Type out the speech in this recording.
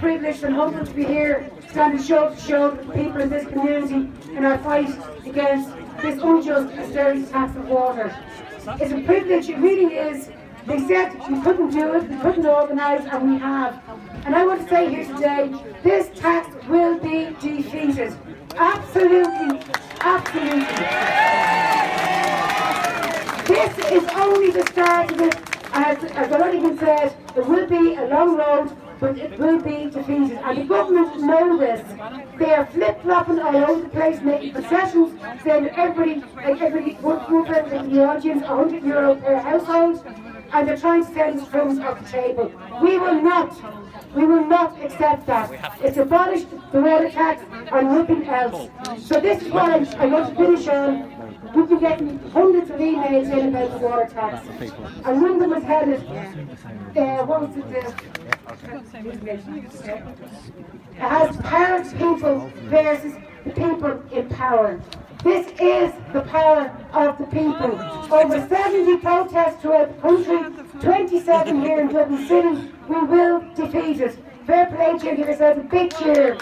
privileged and humbled to be here, standing shoulder to shoulder with the people in this community in our fight against this unjust austerity tax of water. It's a privilege, it really is. They said we couldn't do it, we couldn't organise, and we have. And I want to say here today, this tax will be defeated. Absolutely, absolutely. This is only the start of it. As already been said, it will be a long road, but it will be defeated. And the government know this. They are flip-flopping all over the place, making concessions, saying that everybody in the audience, €100 per household, and they're trying to send us crumbs off the table. We will not accept that. It's abolished the water tax and nothing else. So this is what I want to finish on. We've been getting hundreds of emails in about the water tax. And one of them was headed, what was it, it has power people versus the people in power. This is the power of the people. Over 70 protests throughout the country, 27 here in Dublin City. We will defeat it. Fair play to you, give yourselves a big cheer.